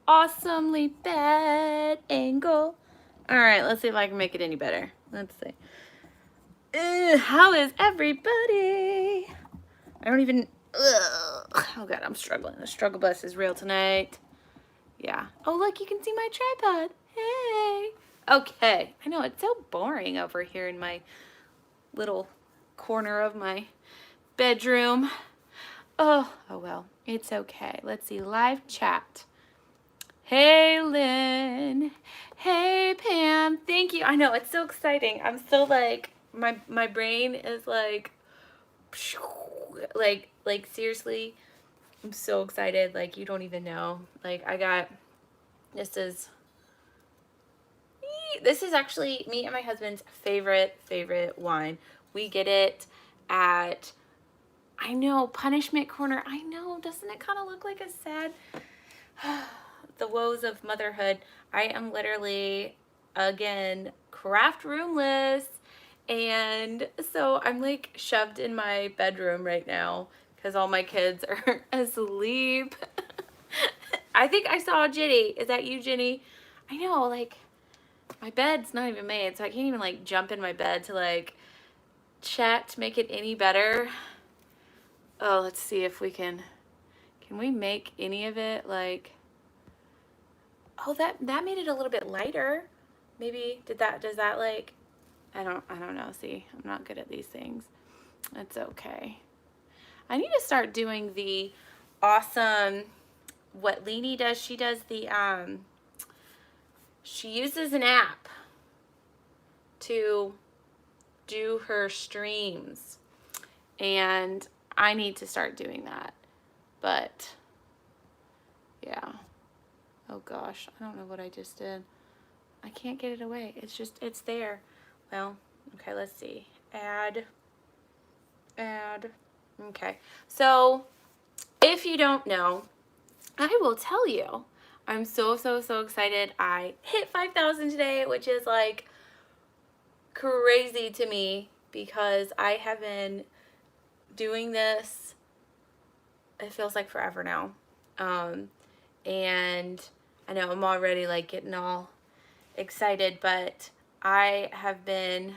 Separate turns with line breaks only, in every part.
awesomely bad angle. All right, let's see if I can make it any better. Let's see. How is everybody? I don't even. Oh God, I'm struggling. The struggle bus is real tonight. Yeah. Oh look, you can see my tripod. Hey. Okay. I know it's so boring over here in my little corner of my bedroom. Oh well, it's okay. Let's see, live chat. Hey Lynn. Hey Pam. Thank you. I know it's so exciting. I'm still like my brain is like seriously. I'm so excited. Like you don't even know. Like I got this is actually me and my husband's favorite wine. We get it at, I know, Punishment Corner. I know, doesn't it kind of look like a sad the woes of motherhood. I am literally again craft roomless, and so I'm like shoved in my bedroom right now because all my kids are asleep. I think I saw Jenny. Is that you, Jenny? I know, like my bed's not even made, so I can't even like jump in my bed to like chat to make it any better. Oh, let's see if we can we make any of it like, oh, that made it a little bit lighter. Maybe does that like, I don't know. See, I'm not good at these things. It's okay. I need to start doing the awesome, what Leanie does. She does the, she uses an app to do her streams, and I need to start doing that. But yeah. Oh gosh, I don't know what I just did. I can't get it away. It's there. Well, okay, let's see. Add. Okay. So, if you don't know, I will tell you. I'm so excited. I hit 5,000 today, which is like crazy to me because I have been doing this, it feels like forever now. And I know I'm already like getting all excited, but I have been,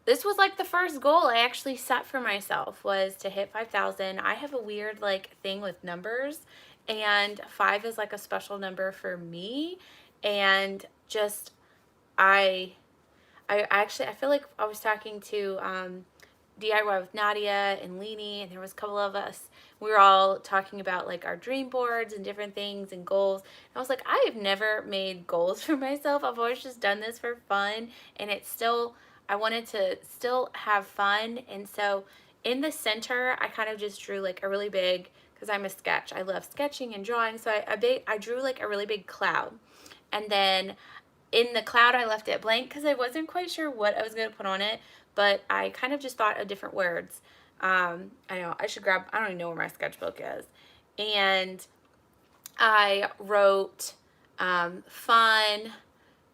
this was like the first goal I actually set for myself, was to hit 5,000. I have a weird like thing with numbers, and 5 is like a special number for me. And just I actually, I feel like I was talking to DIY with Nadia and Leanie, and there was a couple of us. We were all talking about like our dream boards and different things and goals. And I was like, I have never made goals for myself. I've always just done this for fun, and it's still, I wanted to still have fun. And so in the center, I kind of just drew like a really big, because I'm a sketch. I love sketching and drawing. So I drew like a really big cloud. And then in the cloud, I left it blank because I wasn't quite sure what I was going to put on it, but I kind of just thought of different words. I know I should grab, I don't even know where my sketchbook is. And I wrote fun,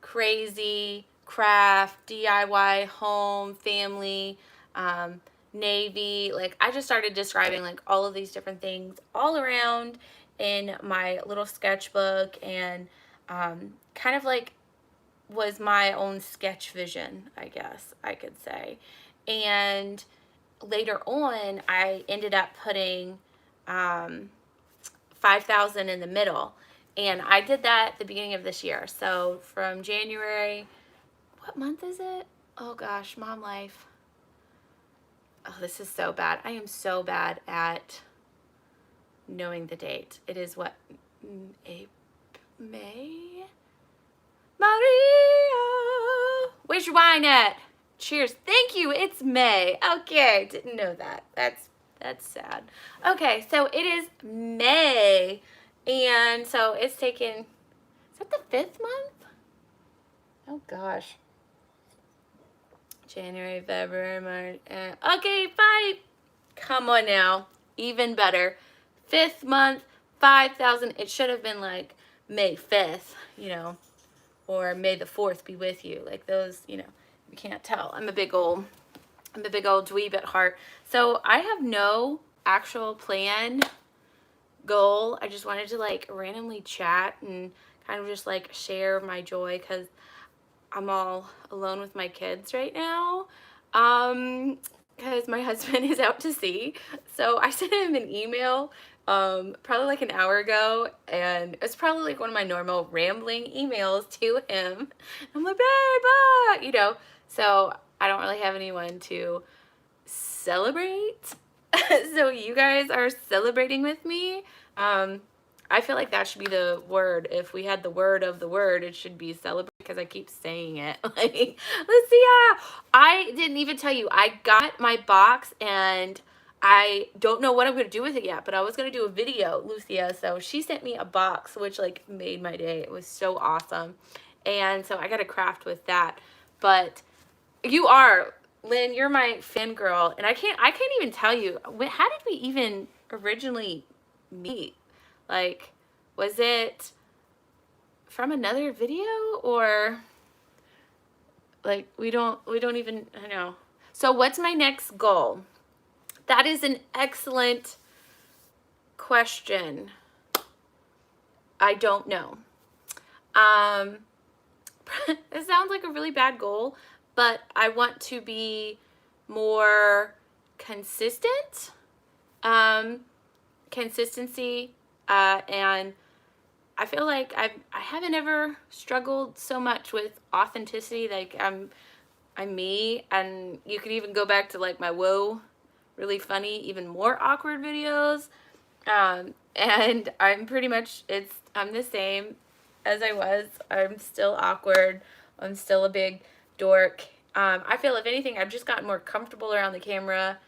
crazy, craft, DIY, home, family, Navy. Like I just started describing like all of these different things all around in my little sketchbook, and kind of like was my own sketch vision, I guess I could say. And later on, I ended up putting 5,000 in the middle. And I did that at the beginning of this year. So from January, what month is it? Oh gosh, mom life. Oh, this is so bad. I am so bad at knowing the date. It is what? May? Maria! Where's your wine at? Cheers. Thank you. It's May. Okay, didn't know that. That's sad. Okay, so it is May. And so it's taken, is that the 5th month? Oh gosh. January, February, March. Okay, 5. Come on now. Even better. 5th month, 5,000. It should have been like May 5th, you know, or May the 4th be with you. Like those, you know, you can't tell. I'm a big old dweeb at heart. So I have no actual plan goal. I just wanted to like randomly chat and kind of just like share my joy because I'm all alone with my kids right now. Because my husband is out to sea. So I sent him an email probably like an hour ago, and it's probably like one of my normal rambling emails to him. I'm like, babe, so I don't really have anyone to celebrate. So you guys are celebrating with me. I feel like that should be the word. If we had the word of the word, it should be celebrate, because I keep saying it. Like, Lucia, I didn't even tell you. I got my box and I don't know what I'm going to do with it yet, but I was going to do a video, Lucia. So she sent me a box, which like made my day. It was so awesome. And so I got to craft with that. But you are, Lynn, you're my fangirl, and I can't even tell you, how did we even originally meet? Like, was it from another video, or like we don't even know. So what's my next goal? That is an excellent question. I don't know. It sounds like a really bad goal, but I want to be more consistent. Consistency, and I feel like I haven't ever struggled so much with authenticity. Like I'm me, and you could even go back to like my whoa, really funny, even more awkward videos. And I'm pretty much, I'm the same as I was. I'm still awkward. I'm still a big dork. I feel if anything, I've just gotten more comfortable around the camera,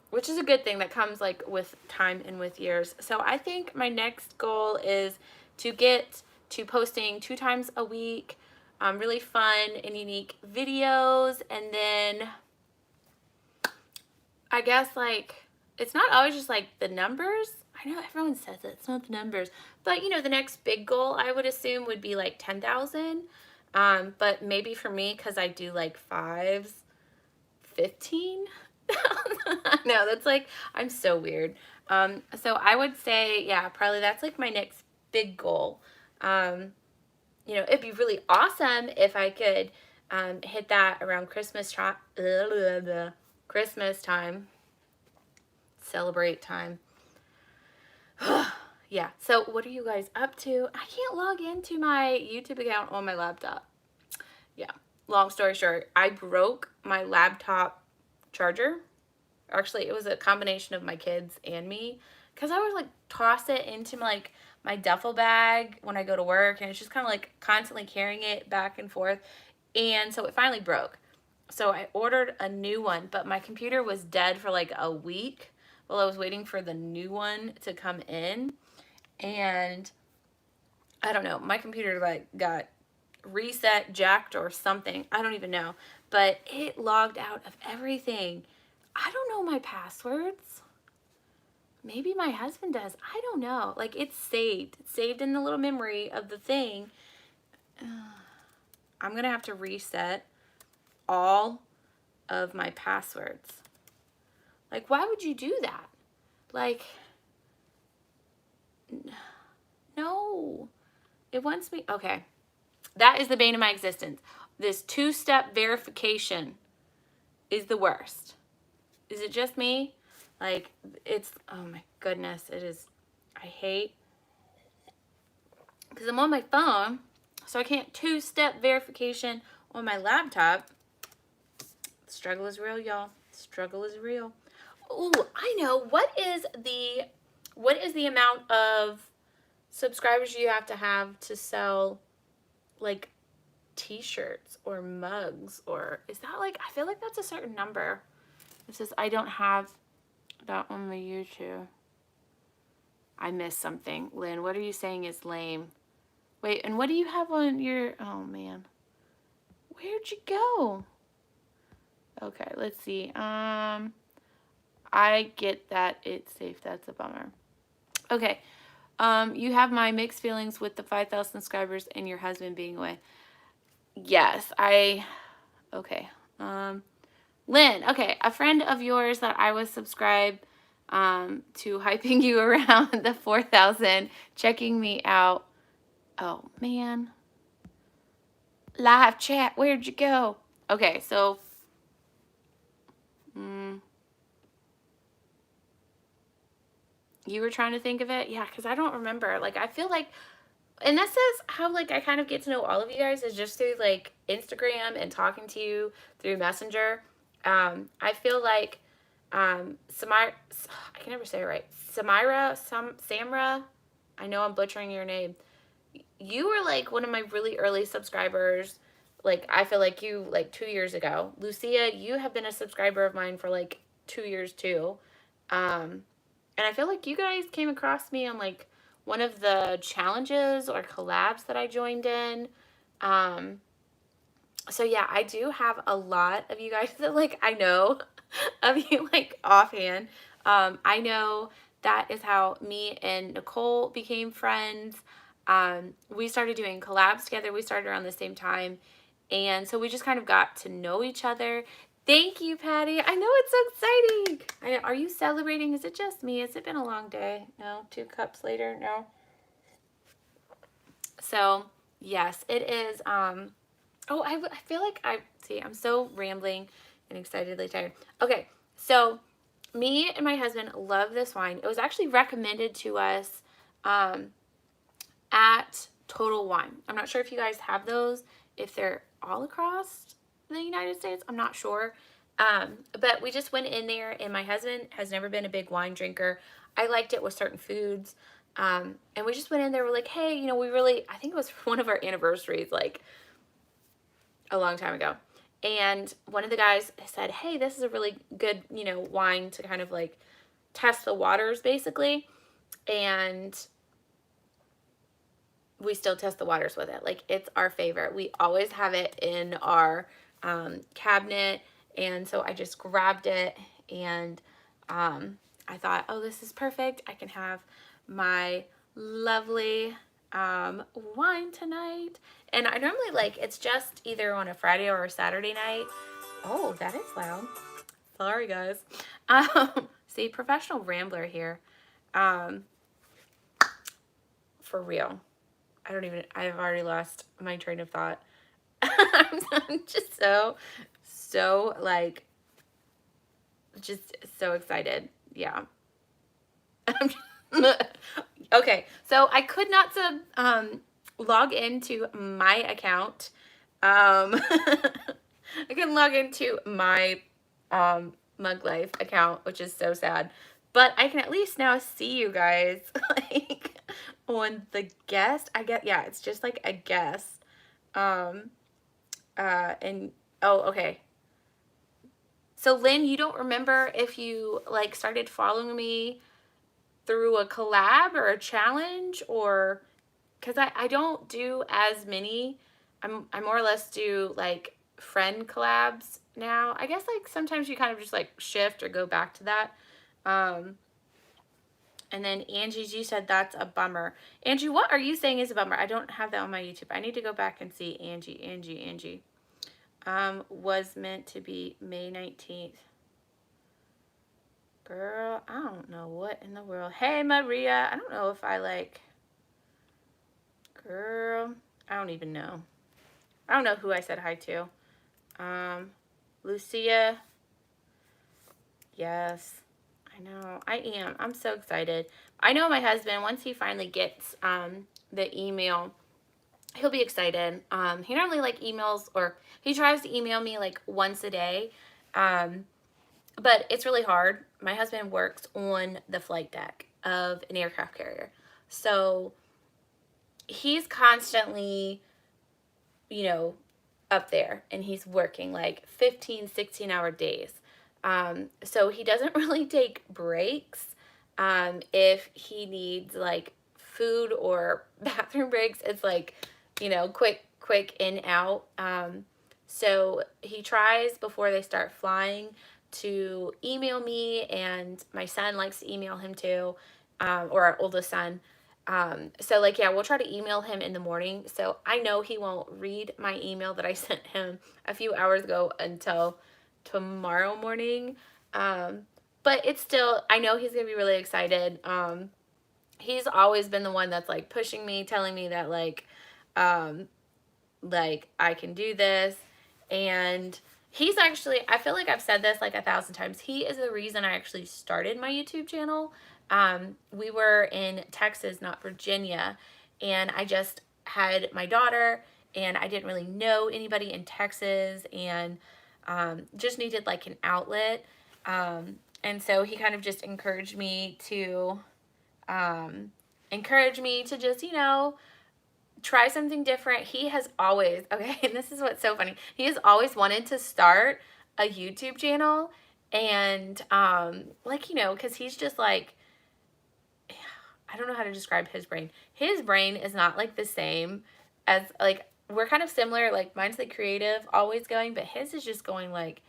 which is a good thing that comes like with time and with years. So I think my next goal is to get to posting 2 times a week, really fun and unique videos. And then I guess like, it's not always just like the numbers. I know everyone says it, it's not the numbers, but the next big goal I would assume would be like 10,000. But maybe for me, cause I do like 5s, 15. No, that's like, I'm so weird. So I would say, yeah, probably that's like my next big goal. It'd be really awesome if I could hit that around Christmas time, celebrate time. Yeah, so what are you guys up to? I can't log into my YouTube account on my laptop. Yeah, long story short, I broke my laptop charger. Actually, it was a combination of my kids and me, because I would like toss it into my duffel bag when I go to work, and it's just kind of like constantly carrying it back and forth. And so it finally broke. So I ordered a new one, but my computer was dead for like a week while I was waiting for the new one to come in. And I don't know, my computer like got reset, jacked, or something. I don't even know. But it logged out of everything. I don't know my passwords. Maybe my husband does. I don't know. Like, it's saved. It's saved in the little memory of the thing. I'm going to have to reset all of my passwords. Like, why would you do that? Like, no. It wants me. Okay. That is the bane of my existence. This 2-step verification is the worst. Is it just me? Like, it's, oh my goodness, it is, I hate, because I'm on my phone, so I can't 2-step verification on my laptop. The struggle is real, y'all. Struggle is real. Oh, I know. What is the amount of subscribers you have to sell, like, t-shirts or mugs, or is that like, I feel like that's a certain number. It says I don't have that on my YouTube. I missed something. Lynn, what are you saying is lame? Wait, and what do you have on your, oh man. Where'd you go? Okay, let's see. I get that it's safe. That's a bummer. Okay. You have my mixed feelings with the 5,000 subscribers and your husband being away. Yes, okay. Lynn, okay, a friend of yours that I was subscribed to hyping you around the 4,000, checking me out. Oh, man. Live chat, where'd you go? Okay, so you were trying to think of it? Yeah, because I don't remember. Like, I feel like, and this is how, like, I kind of get to know all of you guys is just through, like, Instagram and talking to you through Messenger. I feel like Samira, I can never say it right. Samra, I know I'm butchering your name. You were, like, one of my really early subscribers. Like, I feel like you, like, 2 years ago. Lucia, you have been a subscriber of mine for, like, 2 years, too. And I feel like you guys came across me on, like, one of the challenges or collabs that I joined in. So yeah, I do have a lot of you guys that, like, I know of you, like, offhand. I know that is how me and Nicole became friends. We started doing collabs together. We started around the same time. And so we just kind of got to know each other. Thank you, Patty. I know it's so exciting. Are you celebrating? Is it just me? Has it been a long day? No? 2 cups later? No? So, yes, it is. Oh, I feel like I'm so rambling and excitedly tired. Okay, so me and my husband love this wine. It was actually recommended to us at Total Wine. I'm not sure if you guys have those, if they're all across the United States. I'm not sure. But we just went in there, and my husband has never been a big wine drinker. I liked it with certain foods. And we just went in there, we're like, hey, you know, I think it was one of our anniversaries, like, a long time ago. And one of the guys said, hey, this is a really good, you know, wine to kind of, like, test the waters, basically. And we still test the waters with it. Like, it's our favorite. We always have it in our cabinet. And so I just grabbed it, and I thought, oh, this is perfect. I can have my lovely wine tonight. And I normally, like, it's just either on a Friday or a Saturday night. Oh, that is loud. Sorry, guys. See, professional rambler here. For real. I've already lost my train of thought. I'm just so, like, just so excited. Yeah. Okay, so I could not log into my account. I can log into my Mug Life account, which is so sad. But I can at least now see you guys, like, on the guest. Yeah, it's just like a guest. And oh, okay. So Lynn, you don't remember if you, like, started following me through a collab or a challenge, or because I don't do as many. I more or less do, like, friend collabs now. I guess, like, sometimes you kind of just, like, shift or go back to that. And then Angie G said that's a bummer. Angie, what are you saying is a bummer? I don't have that on my YouTube. I need to go back and see. Angie. Was meant to be May 19th. Girl, I don't know what in the world. Hey, Maria. I don't know if I, like... Girl, I don't even know. I don't know who I said hi to. Lucia. Yes, I know. I am. I'm so excited. I know my husband, once he finally gets the email, he'll be excited. He normally, like, emails, or he tries to email me, like, once a day. But it's really hard. My husband works on the flight deck of an aircraft carrier. So he's constantly, you know, up there, and he's working like 15, 16-hour days. So he doesn't really take breaks. If he needs, like, food or bathroom breaks, it's like, you know, quick in, out. So he tries before they start flying to email me, and my son likes to email him too, or our oldest son. So, like, yeah, we'll try to email him in the morning. So I know he won't read my email that I sent him a few hours ago until tomorrow morning. but it's still, I know he's going to be really excited. He's always been the one that's like pushing me, telling me that like I can do this. And he's actually, I feel like I've said this like 1,000 times. He is the reason I actually started my YouTube channel. We were in Texas, not Virginia, and I just had my daughter, and I didn't really know anybody in Texas, and just needed like an outlet. And so he kind of just encouraged me to just, you know, try something different. He has always, okay, and this is what's so funny. He has always wanted to start a YouTube channel, and like, you know, because he's just like, I don't know how to describe his brain. His brain is not like the same as, like, we're kind of similar. Like, mine's like creative, always going, but his is just going like,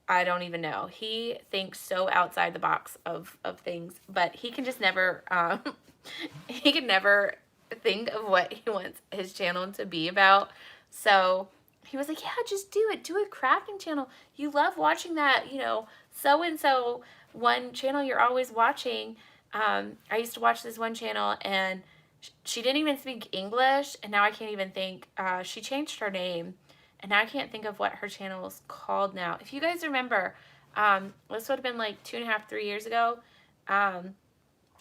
I don't even know. He thinks so outside the box of things, but he can just never, he can never think of what he wants his channel to be about. So he was like, yeah, just do it. Do a crafting channel. You love watching that, you know, so-and-so one channel you're always watching. I used to watch this one channel, and she didn't even speak English, and now I can't even think. She changed her name, and now I can't think of what her channel is called now. If you guys remember, this would have been like 2.5, 3 years ago, and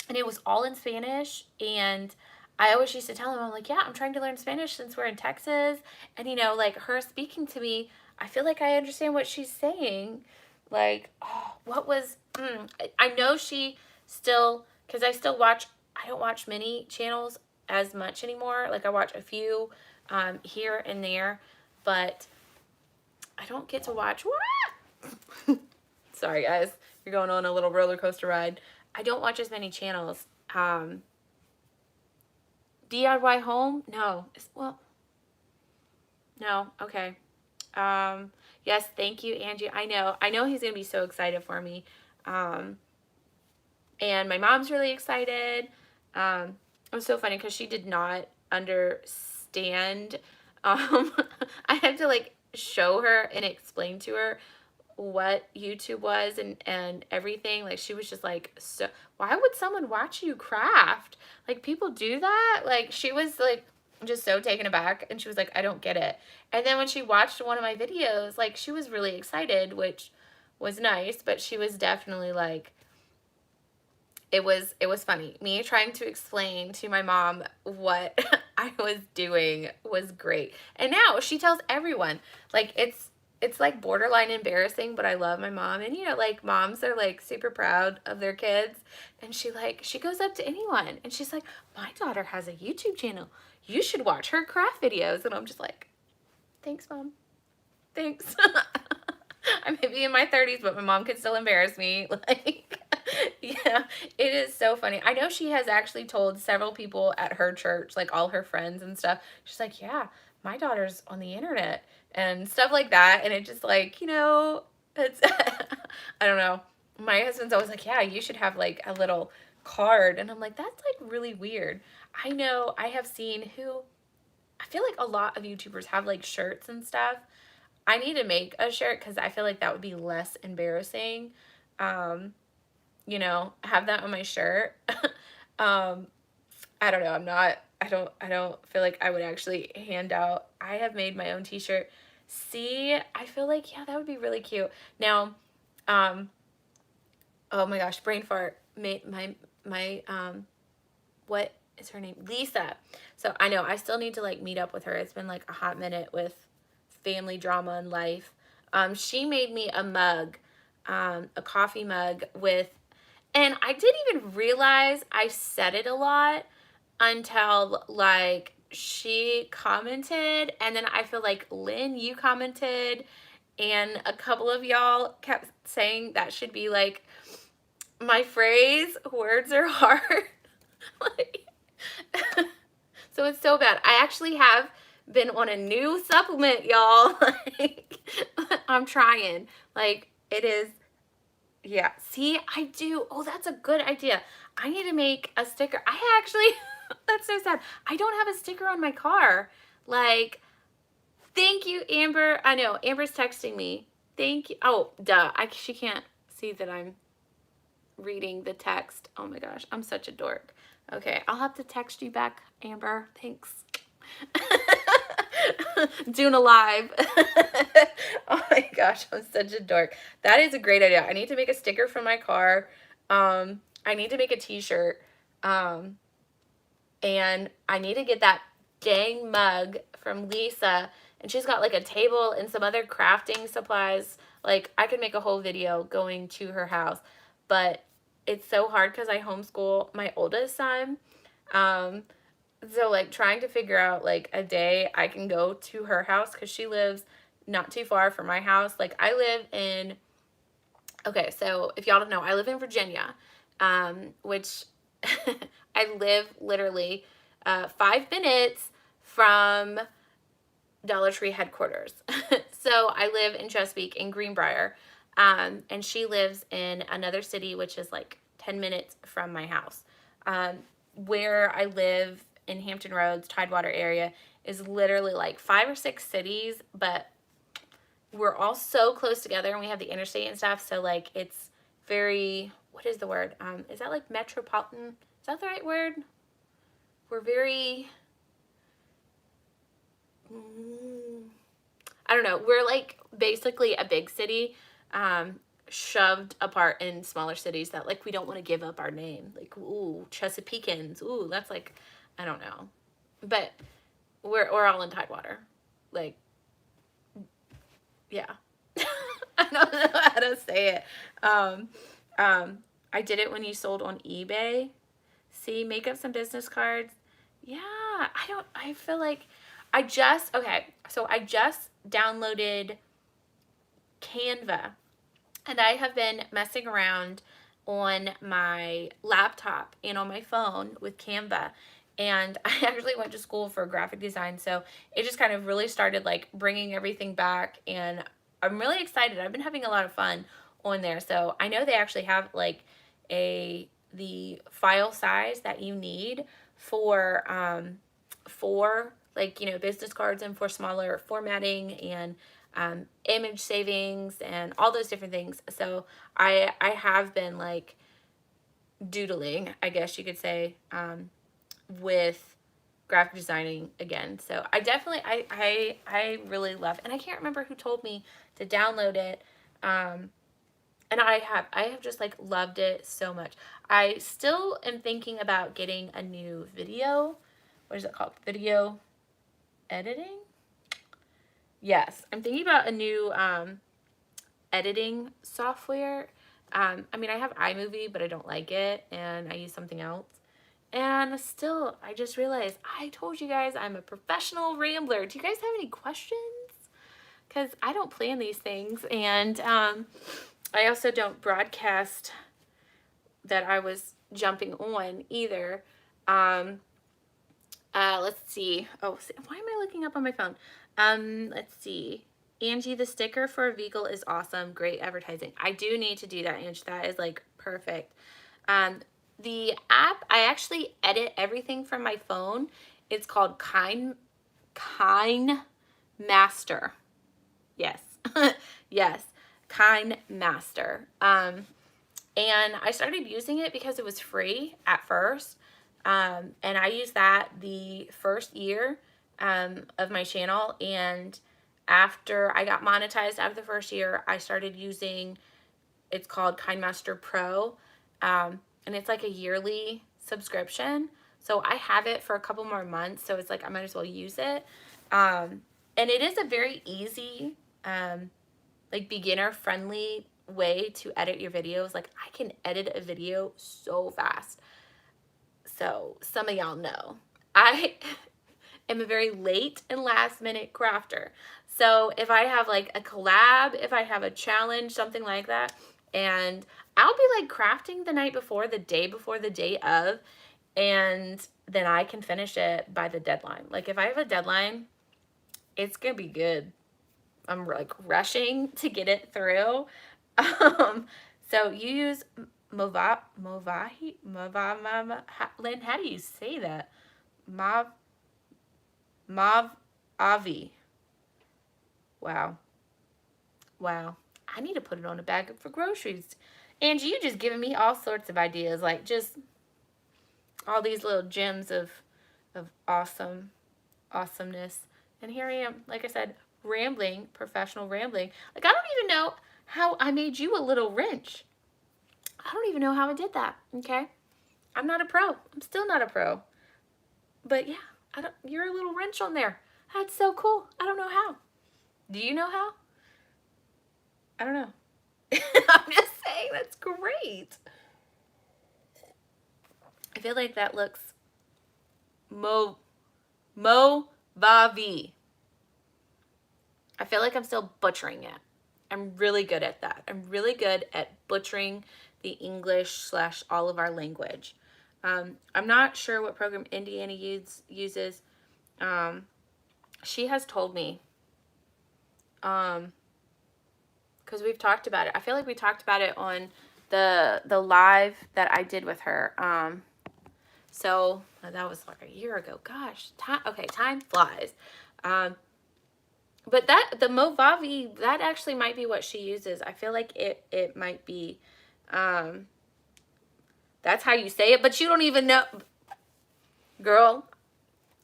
it was all in Spanish, and I always used to tell him, I'm like, yeah, I'm trying to learn Spanish since we're in Texas, and, you know, like, her speaking to me, I feel like I understand what she's saying. Like, oh, what was, I know she still, because I still watch, I don't watch many channels as much anymore. Like, I watch a few here and there, but I don't get to watch, sorry guys, you're going on a little roller coaster ride. I don't watch as many channels. DIY home? No. Well, no. Okay. Yes, thank you, Angie. I know he's going to be so excited for me. And my mom's really excited. It was so funny because she did not understand. I had to like show her and explain to her what YouTube was and everything. Like, she was just like, so why would someone watch you craft? Like, people do that? Like, she was like just so taken aback, and she was like, I don't get it. And then when she watched one of my videos, like, she was really excited, which was nice, but she was definitely like, it was funny. Me trying to explain to my mom what I was doing was great. And now she tells everyone. Like, it's like borderline embarrassing, but I love my mom. And, you know, like, moms are like super proud of their kids. And she goes up to anyone and she's like, my daughter has a YouTube channel. You should watch her craft videos. And I'm just like, thanks, Mom. Thanks. I may be in my 30s, but my mom can still embarrass me. Like, yeah, it is so funny. I know she has actually told several people at her church, like all her friends and stuff. She's like, yeah, my daughter's on the internet and stuff like that. And it just like, you know, it's, I don't know. My husband's always like, yeah, you should have like a little card. And I'm like, that's like really weird. I know I have seen I feel like a lot of YouTubers have like shirts and stuff. I need to make a shirt because I feel like that would be less embarrassing. You know, have that on my shirt. I don't know. I don't feel like I would actually hand out. I have made my own t-shirt. See, I feel like, yeah, that would be really cute. Now, oh my gosh, brain fart. What is her name? Lisa. So I know I still need to like meet up with her. It's been like a hot minute with family drama and life. She made me a mug, a coffee mug with, and I didn't even realize I said it a lot until like she commented, and then I feel like Lynn, you commented, and a couple of y'all kept saying that should be like my phrase, words are hard. Like, so it's so bad. I actually have been on a new supplement, y'all. Like, I'm trying. Like, it is, yeah. See, I do. Oh, that's a good idea. I need to make a sticker. I actually, that's so sad. I don't have a sticker on my car. Like, thank you, Amber. I know, Amber's texting me. Thank you. Oh, duh. She can't see that I'm reading the text. Oh my gosh, I'm such a dork. Okay, I'll have to text you back, Amber. Thanks. Doing a live. Oh my gosh, I'm such a dork. That is a great idea. I need to make a sticker for my car. I need to make a t-shirt. And I need to get that dang mug from Lisa. And she's got like a table and some other crafting supplies. Like, I could make a whole video going to her house. But it's so hard because I homeschool my oldest son. So like trying to figure out like a day I can go to her house because she lives not too far from my house. Like, I live in, okay, so if y'all don't know, I live in Virginia, which I live literally 5 minutes from Dollar Tree headquarters. So I live in Chesapeake in Greenbrier, and she lives in another city, which is like 10 minutes from my house. Where I live in Hampton Roads, Tidewater area, is literally like 5 or 6 cities, but we're all so close together and we have the interstate and stuff. So like, it's very, what is the word? Is that like metropolitan? Is that the right word? We're very, I don't know. We're like basically a big city, shoved apart in smaller cities that like we don't want to give up our name. Like, ooh, Chesapeakeans. Ooh, that's like, I don't know. But we're all in Tidewater. Like, yeah. I don't know how to say it. I did it when you sold on eBay. See, make up some business cards. Yeah, I feel like okay, so I just downloaded Canva, and I have been messing around on my laptop and on my phone with Canva. And I actually went to school for graphic design, so it just kind of really started like bringing everything back, and I'm really excited. I've been having a lot of fun on there. So I know they actually have like the file size that you need for like, you know, business cards and for smaller formatting and image savings and all those different things. So I have been like doodling, I guess you could say, with graphic designing again. So I definitely, I really love, and I can't remember who told me to download it. And I have just like loved it so much. I still am thinking about getting a new video. What is it called? Video editing? Yes, I'm thinking about a new editing software. I mean, I have iMovie, but I don't like it, and I use something else. And still, I just realized, I told you guys I'm a professional rambler. Do you guys have any questions? Because I don't plan these things, and I also don't broadcast that I was jumping on either. Let's see. Oh, why am I looking up on my phone? Let's see. Angie, the sticker for Vegal is awesome. Great advertising. I do need to do that, Angie. That is like perfect. The app, I actually edit everything from my phone. It's called Kind Master. Yes. Yes. Kind Master. And I started using it because it was free at first. And I used that the first year of my channel, and after I got monetized after the first year, I started using, it's called KindMaster Pro, and it's like a yearly subscription. So I have it for a couple more months, so it's like I might as well use it. And it is a very easy, like beginner friendly way to edit your videos. Like, I can edit a video so fast. So some of y'all know I am a very late and last minute crafter. So if I have like a collab, if I have a challenge, something like that, and I'll be like crafting the night before, the day before, the day of, and then I can finish it by the deadline. Like, if I have a deadline, it's gonna be good. I'm like rushing to get it through. So you use Movahi, Lynn, how do you say that? Mav Avi. Wow. I need to put it on a bag for groceries. Angie, you just giving me all sorts of ideas, like just all these little gems of awesomeness. And here I am, like I said, rambling, professional rambling. Like, I don't even know how I made you a little wrench. I don't even know how I did that, okay? I'm not a pro. I'm still not a pro. But yeah, you're a little wrench on there. That's so cool. I don't know how. Do you know how? I don't know. I'm just saying, that's great. I feel like that looks Movavi. I feel like I'm still butchering it. I'm really good at that. I'm really good at butchering the English / all of our language. I'm not sure what program Indiana uses. She has told me, because we've talked about it. I feel like we talked about it on the live that I did with her. So that was like a year ago. Gosh, time flies. But the Movavi, that actually might be what she uses. I feel like it might be, that's how you say it, but you don't even know. Girl,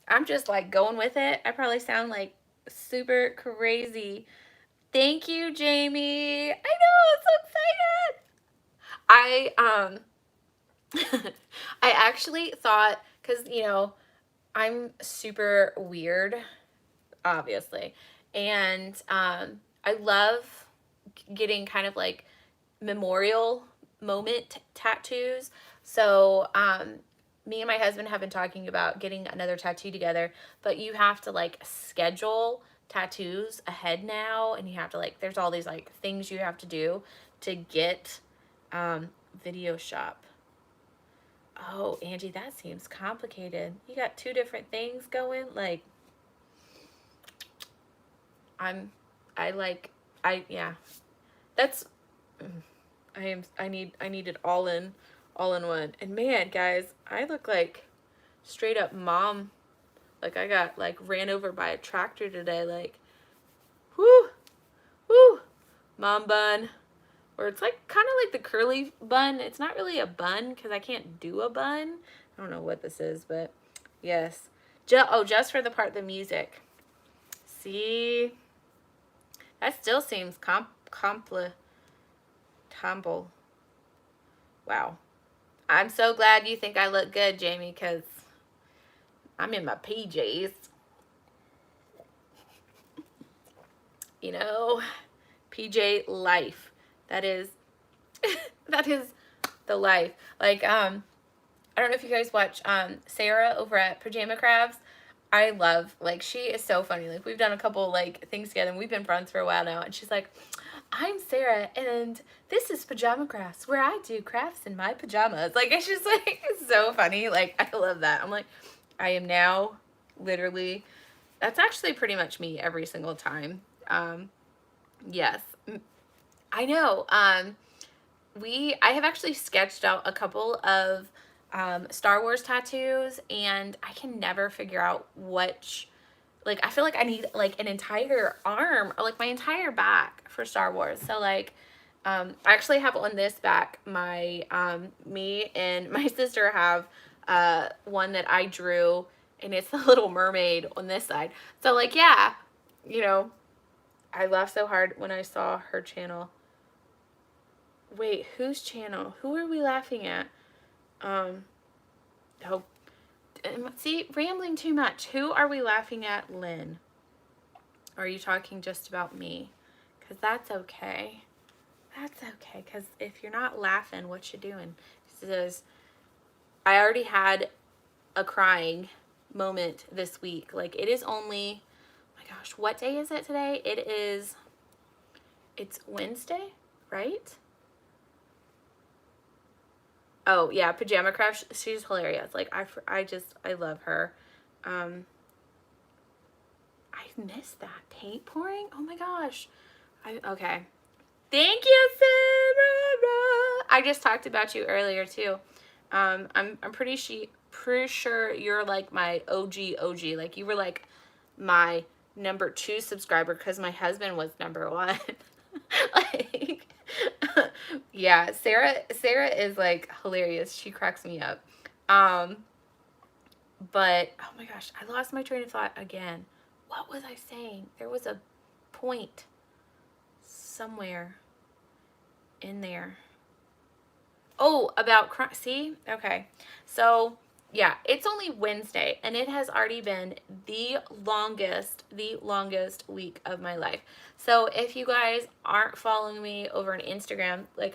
I'm just like going with it. I probably sound like super crazy. Thank you, Jamie. I know, I'm so excited. I actually thought, because, I'm super weird, obviously. And I love getting kind of like memorial moment tattoos. So me and my husband have been talking about getting another tattoo together, but you have to like schedule tattoos ahead now, and you have to like, there's all these like things you have to do to get video shop. Oh, Angie, that seems complicated. You got 2 different things going. Like, that's, I need it all in one. And man, guys, I look like straight up mom. Like, I got like ran over by a tractor today. Like, whoo, mom bun. Or it's like kind of like the curly bun. It's not really a bun because I can't do a bun. I don't know what this is, but yes. Just for the part of the music. See? That still seems tumble. Wow. I'm so glad you think I look good, Jamie, because I'm in my PJs. PJ life. That is the life. Like, I don't know if you guys watch Sarah over at Pajama Crafts. I love, like, she is so funny. Like, we've done a couple like things together, and we've been friends for a while now, and she's like, I'm Sarah, and this is Pajama Crafts, where I do crafts in my pajamas. Like, it's just like, it's so funny. Like, I love that. I'm like, I am now literally, that's actually pretty much me every single time. Yes, I know. I have actually sketched out a couple of Star Wars tattoos, and I can never figure out which, like, I feel like I need like an entire arm or like my entire back for Star Wars. So like, I actually have on this back, me and my sister have one that I drew, and it's the Little Mermaid on this side. So like, yeah, I laughed so hard when I saw her channel. Wait, whose channel? Who are we laughing at? See, rambling too much. Who are we laughing at, Lynn? Are you talking just about me? Because that's okay. That's okay, because if you're not laughing, what you doing? Because I already had a crying moment this week. Like, it is only, oh my gosh, what day is it today? It's Wednesday, right? Oh, yeah, Pajama Craft, she's hilarious. Like, I love her. I missed that. Paint pouring? Oh my gosh. Okay. Thank you, Sarah. I just talked about you earlier, too. I'm pretty sure you're like my OG. Like, you were like my number 2 subscriber because my husband was number 1. Like, Yeah, Sarah is like hilarious. She cracks me up. Um, but oh my gosh, I lost my train of thought again. What was I saying? There was a point somewhere in there. Oh, about see? Okay. So, yeah, it's only Wednesday and it has already been the longest week of my life. So, if you guys aren't following me over on Instagram, like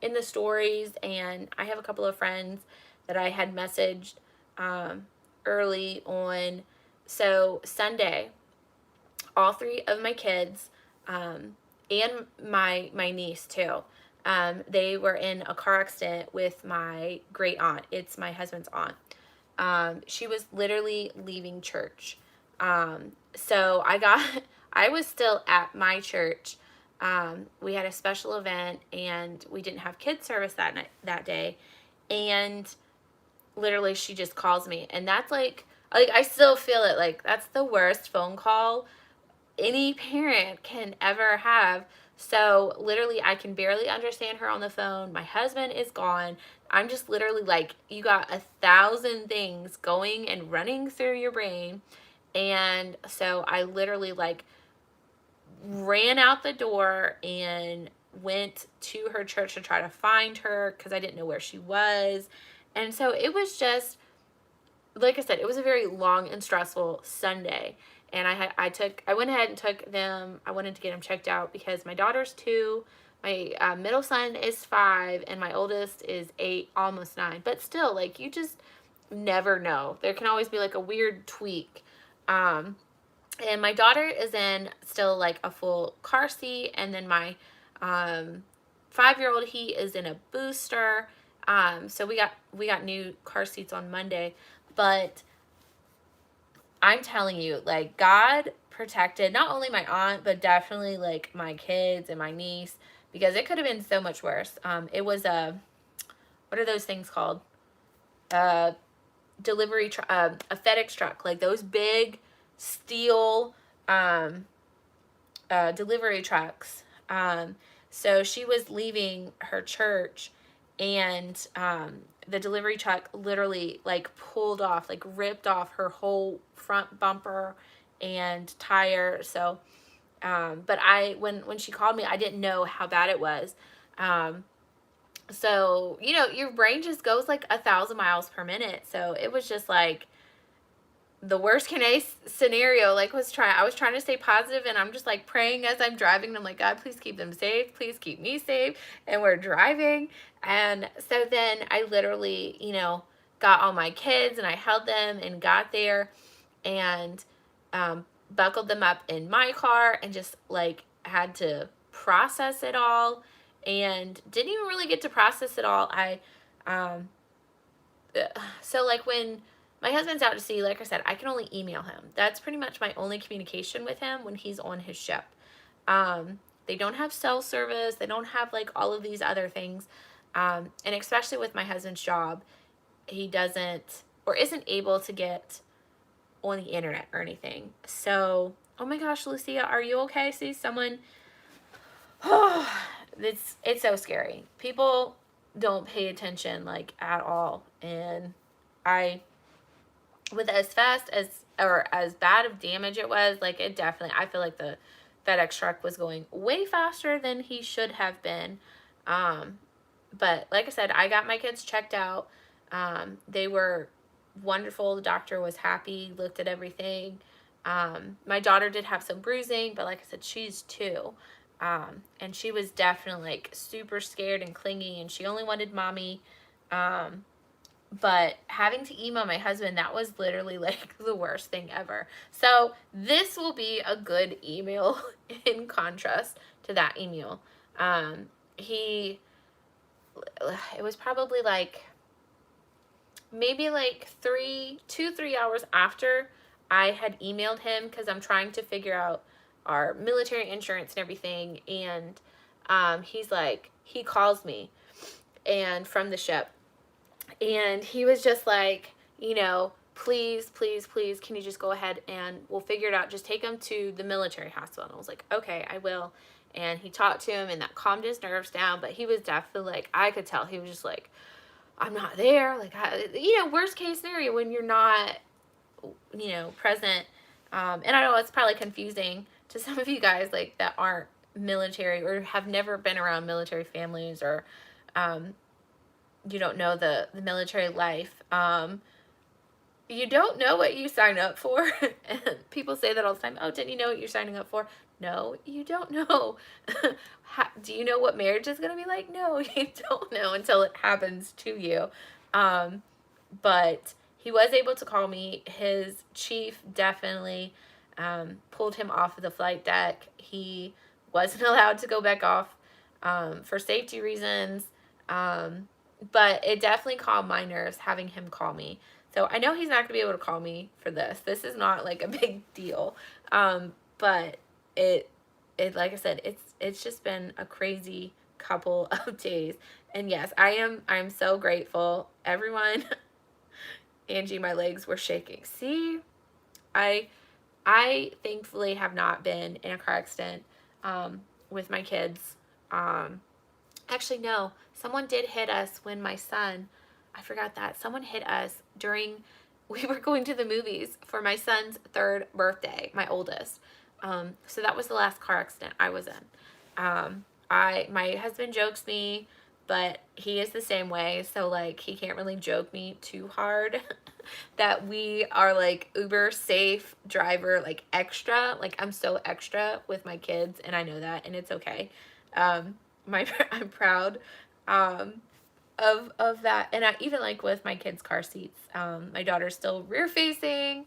in the stories, and I have a couple of friends that I had messaged um, early on. So, Sunday, all three of my kids, and my niece too. They were in a car accident with my great aunt. It's my husband's aunt. She was literally leaving church. So I was still at my church. We had a special event and we didn't have kids service that day. And literally she just calls me, and that's like I still feel it, like that's the worst phone call any parent can ever have. So literally I can barely understand her on the phone. My husband is gone. I'm just literally like, you got 1,000 things going and running through your brain. And so I literally like ran out the door and went to her church to try to find her because I didn't know where she was. And so it was just, like I said, it was a very long and stressful Sunday. And I went ahead and took them. I wanted to get them checked out because my daughter's 2, my middle son is 5, and my oldest is 8, almost 9. But still, like, you just never know. There can always be like a weird tweak. And my daughter is in still like a full car seat, and then my 5-year-old, he is in a booster. So we got new car seats on Monday, but I'm telling you, like, God protected not only my aunt, but definitely like my kids and my niece, because it could have been so much worse. It was what are those things called? Delivery a FedEx truck, like those big steel delivery trucks. So she was leaving her church, and the delivery truck literally like pulled off, like ripped off her whole front bumper and tire. So, but when she called me, I didn't know how bad it was. So, you know, your brain just goes like 1,000 miles per minute. So it was just like the worst case scenario. Like I was trying to stay positive, and I'm just like praying as I'm driving, and I'm like, God, please keep them safe, please keep me safe. And we're driving, and so then I literally, you know, got all my kids and I held them and got there, and buckled them up in my car, and just like had to process it all, and didn't even really get to process it all. Um so like when my husband's out to sea, like I said, I can only email him. That's pretty much my only communication with him when he's on his ship. They don't have cell service. They don't have like all of these other things. And especially with my husband's job, he doesn't or isn't able to get on the internet or anything. So, oh my gosh, Lucia, are you okay? See someone. Oh, it's so scary. People don't pay attention like at all, and I with as fast as or as bad of damage it was, like it definitely, I feel like the FedEx truck was going way faster than he should have been. But like I said, I got my kids checked out. They were wonderful. The doctor was happy, looked at everything. My daughter did have some bruising, but like I said, she's 2. And she was definitely like super scared and clingy, and she only wanted mommy. But having to email my husband, that was literally like the worst thing ever. So this will be a good email in contrast to that email. It was probably like maybe like 3 hours after I had emailed him, because I'm trying to figure out our military insurance and everything. And he calls me and from the ship, and he was just like, you know, please, please, please, can you just go ahead and we'll figure it out. Just take him to the military hospital. And I was like, okay, I will. and he talked to him, and that calmed his nerves down. But he was definitely like, I could tell he was just like, I'm not there. Like, worst case scenario when you're not, present. And I know it's probably confusing to some of you guys, like, that aren't military or have never been around military families, or you don't know the military life. You don't know what you sign up for. And people say that all the time. Oh, didn't you know what you're signing up for? No, you don't know. Do you know what marriage is going to be like? No, you don't know until it happens to you. But he was able to call me. His chief definitely pulled him off of the flight deck. He wasn't allowed to go back off for safety reasons. But it definitely calmed my nerves having him call me. So I know he's not going to be able to call me for this. This is not like a big deal. But it like I said, it's just been a crazy couple of days. And yes, I'm so grateful. Everyone, Angie, my legs were shaking. See, I thankfully have not been in a car accident with my kids. Actually, no, someone did hit us when my son, I forgot that. Someone hit us during, we were going to the movies for my son's 3rd birthday, my oldest. So that was the last car accident I was in. My husband jokes me, but he is the same way. So like, he can't really joke me too hard that we are like uber safe driver, like extra, like I'm so extra with my kids, and I know that, and it's okay. I'm proud, of that. And I even like with my kids' car seats, my daughter's still rear facing,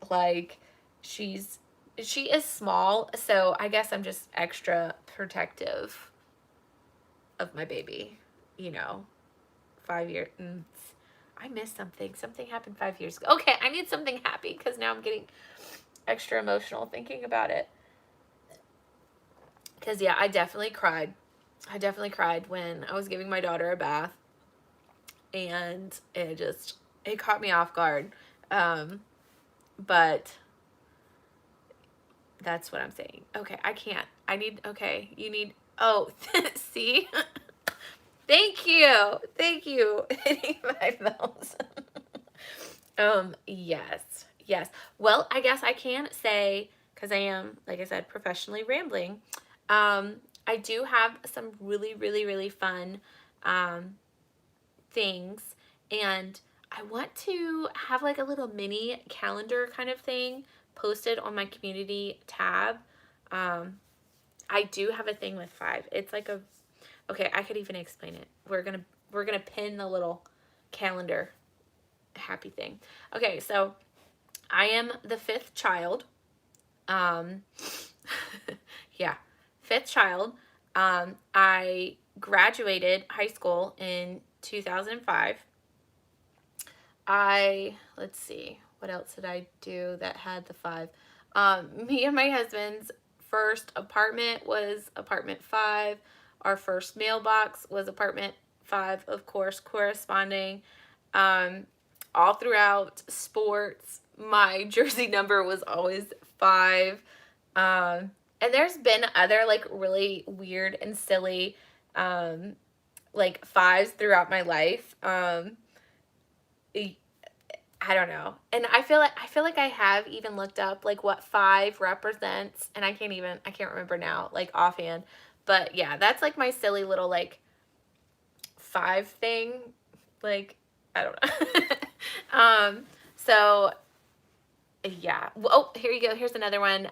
like she is small, so I guess I'm just extra protective of my baby, 5 years. I missed something. Something happened 5 years ago. Okay, I need something happy because now I'm getting extra emotional thinking about it. Because, yeah, I definitely cried. I definitely cried when I was giving my daughter a bath. And it caught me off guard. But that's what I'm saying. Okay, okay, you need, oh, see? Thank you. Hitting my thumbs. Yes. Well, I guess I can say, because I am, like I said, professionally rambling, I do have some really, really, really fun things, and I want to have like a little mini calendar kind of thing posted on my community tab. I do have a thing with 5. It's like okay, I could even explain it. We're gonna pin the little calendar happy thing. Okay, so I am the 5th child. Yeah, 5th child. I graduated high school in 2005. Let's see, what else did I do that had the 5? Me and my husband's first apartment was apartment 5. Our first mailbox was apartment 5, of course, corresponding. All throughout sports, my jersey number was always 5. And there's been other like really weird and silly like 5s throughout my life. I don't know. And I feel like I have even looked up like what 5 represents, and I can't remember now like offhand. But yeah, that's like my silly little like 5 thing. Like, I don't know. So yeah. Oh, here you go. Here's another one.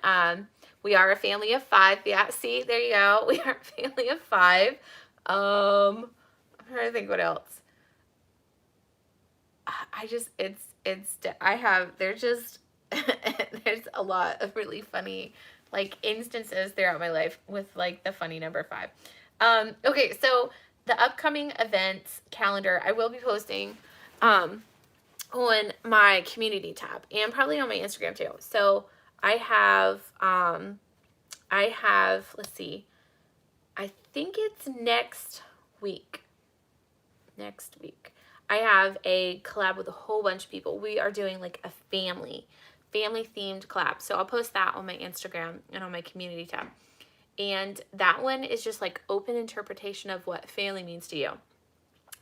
We are a family of 5. Yeah, see, there you go. We are a family of 5. I'm trying to think what else. There's a lot of really funny like instances throughout my life with like the funny number 5. Okay, so the upcoming events calendar I will be posting on my community tab and probably on my Instagram too. So I have let's see, I think it's next week. I have a collab with a whole bunch of people. We are doing like a family themed collab. So I'll post that on my Instagram and on my community tab. And that one is just like open interpretation of what family means to you.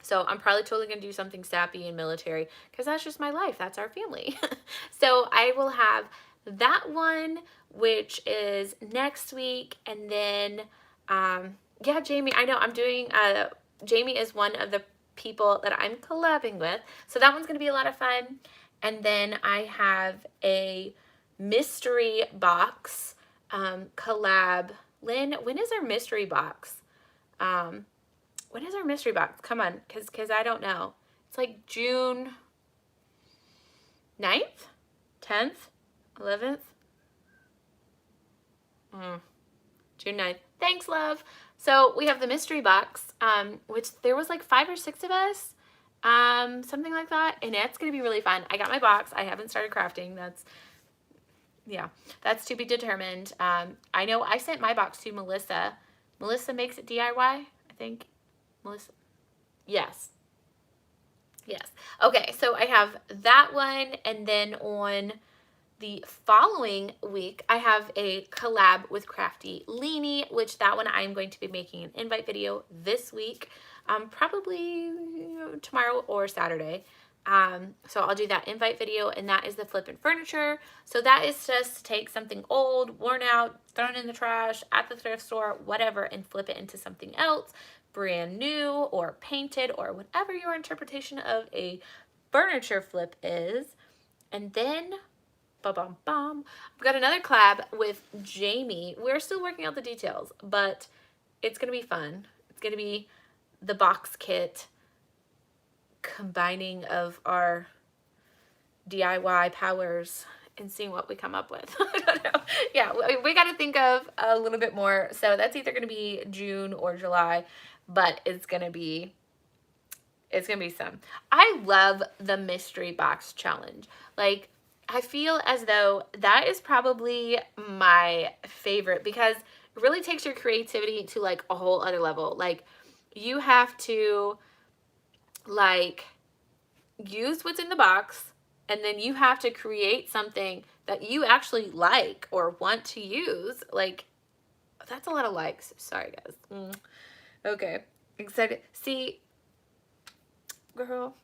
So I'm probably totally going to do something sappy and military because that's just my life. That's our family. So I will have that one, which is next week. And then, yeah, Jamie, I know I'm doing, Jamie is one of the people that I'm collabing with. So that one's going to be a lot of fun. And then I have a mystery box collab. Lynn, when is our mystery box? When is our mystery box? Come on, because I don't know. It's like June 9th, 10th, 11th. June 9th. Thanks, love. So we have the mystery box, which there was like 5 or 6 of us, something like that. And it's going to be really fun. I got my box. I haven't started crafting. That's to be determined. I know I sent my box to Melissa. Melissa makes it DIY, I think. Melissa. Yes. Okay, so I have that one, and then on the following week, I have a collab with Crafty Leanie, which that one I'm going to be making an invite video this week, probably tomorrow or Saturday. So I'll do that invite video, and that is the flippin' furniture. So that is just to take something old, worn out, thrown in the trash at the thrift store, whatever, and flip it into something else, brand new or painted or whatever your interpretation of a furniture flip is. And then, I've got another collab with Jamie. We're still working out the details, but it's going to be fun. It's going to be the box kit combining of our DIY powers and seeing what we come up with. I don't know. Yeah, we got to think of a little bit more. So that's either going to be June or July, but it's going to be some. I love the mystery box challenge. Like, I feel as though that is probably my favorite because it really takes your creativity to like a whole other level. Like, you have to like use what's in the box, and then you have to create something that you actually like or want to use. Like, that's a lot of likes. Sorry, guys. Okay. Excited. See, girl,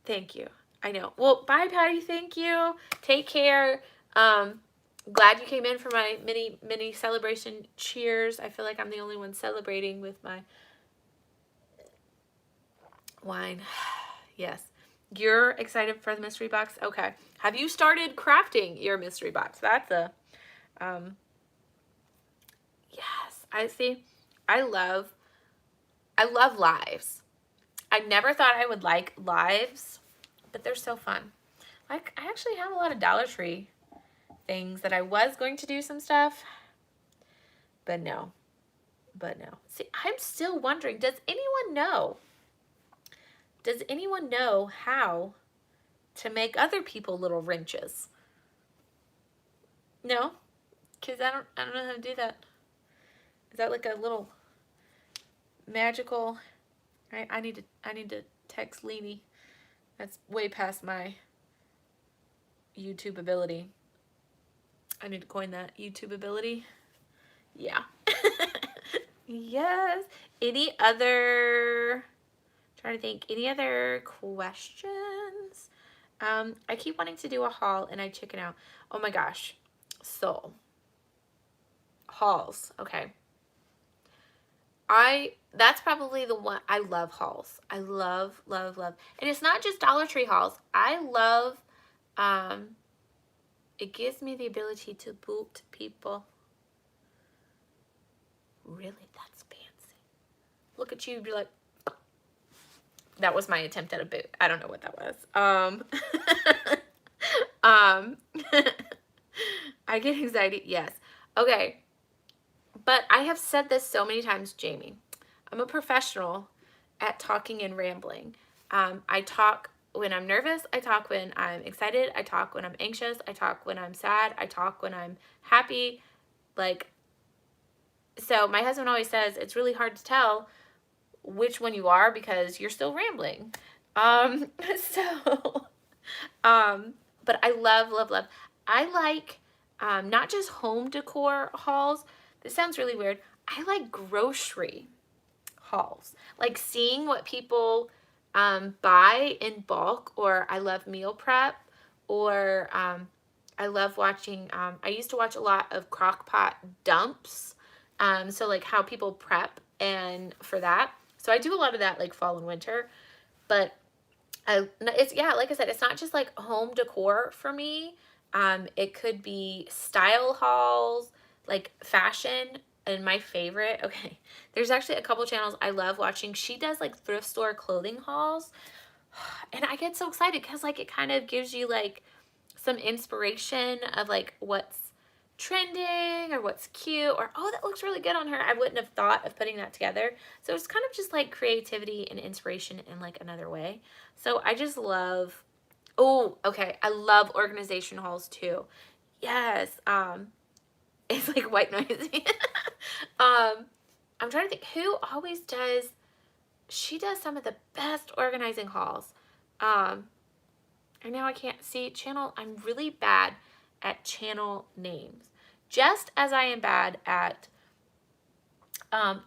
thank you. I know. Well, bye, Patty. Thank you. Take care. Glad you came in for my mini celebration. Cheers. I feel like I'm the only one celebrating with my wine. Yes. You're excited for the mystery box? Okay. Have you started crafting your mystery box? That's a, yes. I see. I love lives. I never thought I would like lives, but they're so fun. Like, I actually have a lot of Dollar Tree things that I was going to do some stuff, but no. See, I'm still wondering, does anyone know? Does anyone know how to make other people little wrenches? No? Because I don't know how to do that. Is that like a little magical? I need to text Leanie. That's way past my YouTube ability. I need to coin that YouTube ability. Yeah. Yes. Any other, trying to think, any other questions? I keep wanting to do a haul and I chicken out. Oh my gosh. So, hauls. Okay. That's probably the one. I love hauls. I love. And it's not just Dollar Tree hauls. I love, it gives me the ability to boot people. Really? That's fancy. Look at you, be like, that was my attempt at a boot. I don't know what that was. I get anxiety. Yes. Okay. But I have said this so many times, Jamie. I'm a professional at talking and rambling. I talk when I'm nervous. I talk when I'm excited. I talk when I'm anxious. I talk when I'm sad. I talk when I'm happy. Like, so my husband always says it's really hard to tell which one you are because you're still rambling. But I love. I like not just home decor hauls. This sounds really weird. I like grocery hauls, like seeing what people buy in bulk, or I love meal prep, or I love watching, I used to watch a lot of crockpot dumps, so like how people prep and for that. So I do a lot of that like fall and winter, but it's, yeah, like I said, it's not just like home decor for me. It could be style hauls, like fashion. And my favorite, okay, there's actually a couple channels I love watching. She does like thrift store clothing hauls. And I get so excited because like it kind of gives you like some inspiration of like what's trending or what's cute, or oh, that looks really good on her. I wouldn't have thought of putting that together. So it's kind of just like creativity and inspiration in like another way. So I just love, oh, okay, I love organization hauls too. Yes. It's like white noise. I'm trying to think who always does, she does some of the best organizing hauls. And now I can't see channel. I'm really bad at channel names, just as I am bad at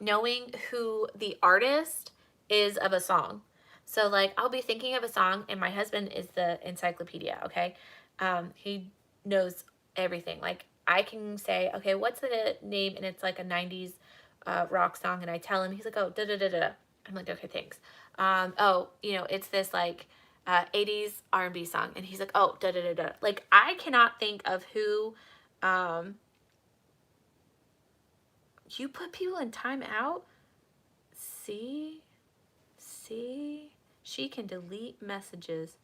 knowing who the artist is of a song. So like I'll be thinking of a song and my husband is the encyclopedia, okay? He knows everything. Like I can say, okay, what's the name? And it's like a 90s rock song, and I tell him, he's like, oh, da da da da. I'm like, okay, thanks. Oh, you know, it's this like 80s R&B song, and he's like, oh, da da da da. Like I cannot think of who. You put people in timeout. See, she can delete messages.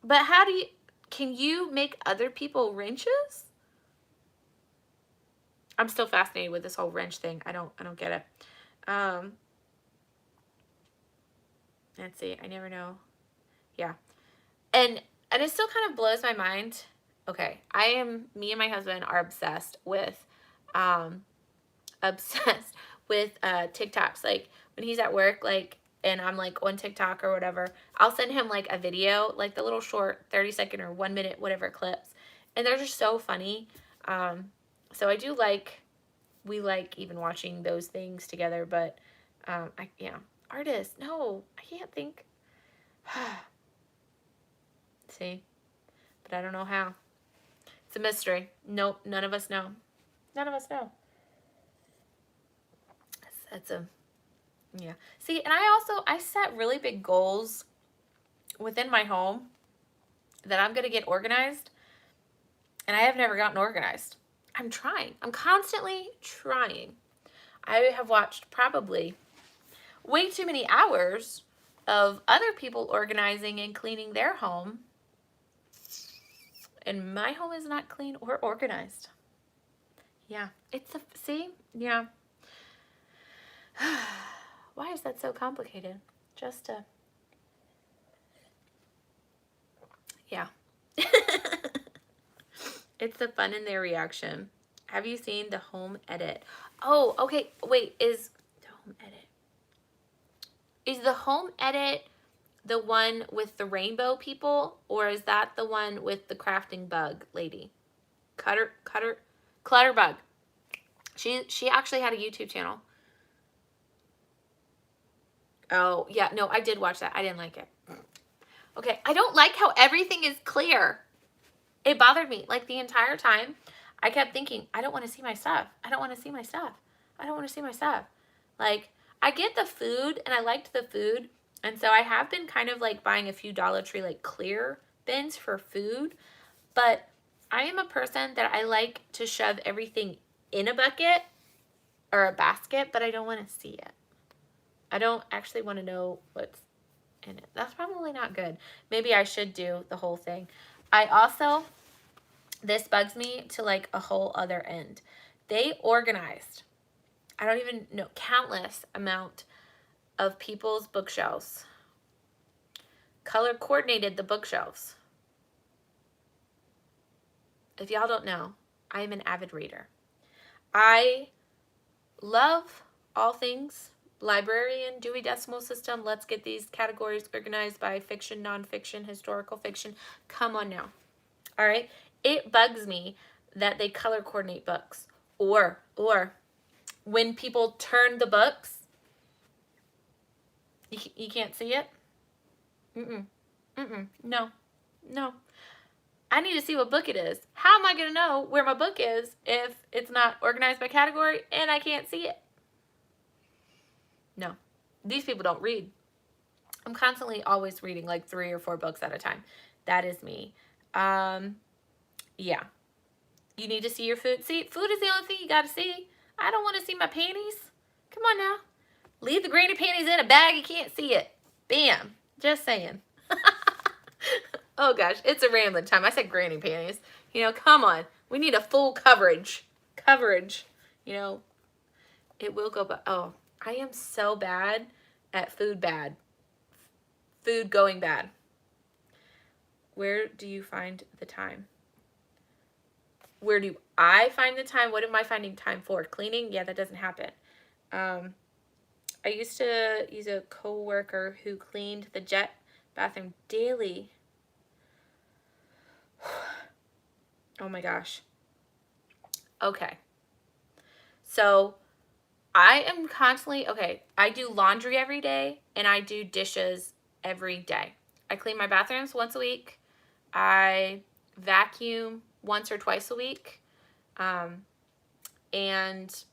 But how do you? Can you make other people wrenches? I'm still fascinated with this whole wrench thing. I don't get it. Let's see. I never know. Yeah. And it still kind of blows my mind. Okay. Me and my husband are obsessed with TikToks. Like when he's at work, like, and I'm like on TikTok or whatever, I'll send him like a video, like the little short 30-second or 1 minute, whatever clips. And they're just so funny. So I do like, we like even watching those things together, but, artists, no, I can't think. See, but I don't know how. It's a mystery. Nope, none of us know. None of us know. That's yeah. See, and I set really big goals within my home that I'm going to get organized, and I have never gotten organized. I'm trying. I'm constantly trying. I have watched probably way too many hours of other people organizing and cleaning their home, and my home is not clean or organized. Yeah, see? Yeah. Why is that so complicated? Just to, yeah. It's the fun in their reaction. Have you seen the home edit? Oh, okay. Wait, is the home edit? Is the home edit the one with the rainbow people, or is that the one with the crafting bug lady? Clutterbug. She actually had a YouTube channel. Oh, yeah. No, I did watch that. I didn't like it. Okay. I don't like how everything is clear. It bothered me. Like the entire time, I kept thinking, I don't want to see my stuff. I don't want to see my stuff. I don't want to see my stuff. Like, I get the food, and I liked the food. And so I have been kind of like buying a few Dollar Tree like clear bins for food. But I am a person that I like to shove everything in a bucket or a basket, but I don't want to see it. I don't actually want to know what's in it. That's probably not good. Maybe I should do the whole thing. I also, this bugs me to like a whole other end. They organized, I don't even know, countless amount of people's bookshelves. Color coordinated the bookshelves. If y'all don't know, I am an avid reader. I love all things librarian, Dewey Decimal System. Let's get these categories organized by fiction, nonfiction, historical fiction. Come on now. All right. It bugs me that they color coordinate books, or when people turn the books, you can't see it? No. I need to see what book it is. How am I going to know where my book is if it's not organized by category and I can't see it? No. These people don't read. I'm constantly always reading like 3 or 4 books at a time. That is me. Yeah. You need to see your food. See, food is the only thing you got to see. I don't want to see my panties. Come on now. Leave the granny panties in a bag. You can't see it. Bam. Just saying. Oh gosh, it's a rambling time. I said granny panties. You know, come on. We need a full coverage. You know, it will go, but oh, I am so bad at food bad. Food going bad. Where do you find the time? Where do I find the time? What am I finding time for? Cleaning? Yeah, that doesn't happen. I used to use a coworker who cleaned the jet bathroom daily. Oh my gosh. Okay. So I am constantly, okay, I do laundry every day and I do dishes every day. I clean my bathrooms once a week. I vacuum once or twice a week. And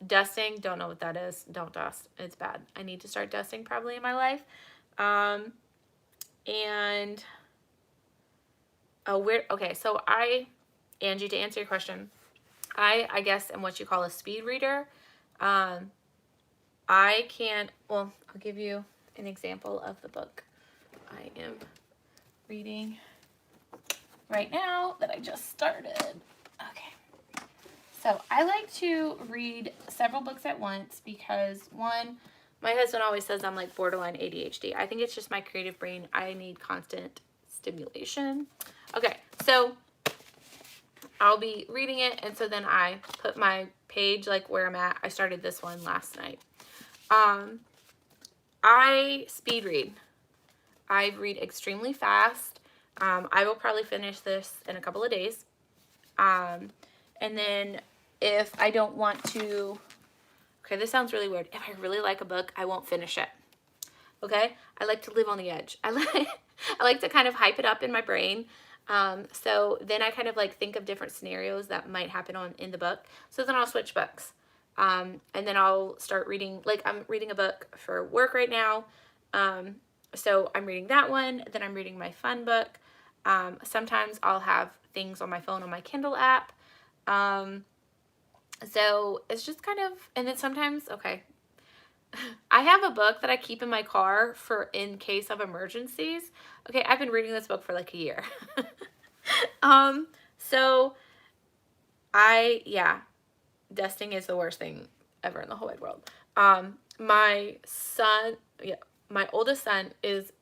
dusting, don't know what that is. Don't dust. It's bad. I need to start dusting probably in my life. And okay, so Angie, to answer your question, I guess am what you call a speed reader. I'll give you an example of the book I am reading right now that I just started. Okay. So I like to read several books at once because, one, my husband always says I'm like borderline ADHD. I think it's just my creative brain. I need constant stimulation. Okay, so I'll be reading it, and so then I put my page like where I'm at. I started this one last night. I speed read. I read extremely fast. I will probably finish this in a couple of days. And then if I don't want to, okay, this sounds really weird. If I really like a book, I won't finish it. Okay? I like to live on the edge. I like to kind of hype it up in my brain. So then I kind of like think of different scenarios that might happen in the book. So then I'll switch books. And then I'll start reading, like I'm reading a book for work right now. So I'm reading that one, then I'm reading my fun book. Sometimes I'll have things on my phone on my Kindle app. So it's just kind of, and then sometimes, okay, I have a book that I keep in my car for in case of emergencies. Okay, I've been reading this book for like a year. So dusting is the worst thing ever in the whole wide world. My oldest son is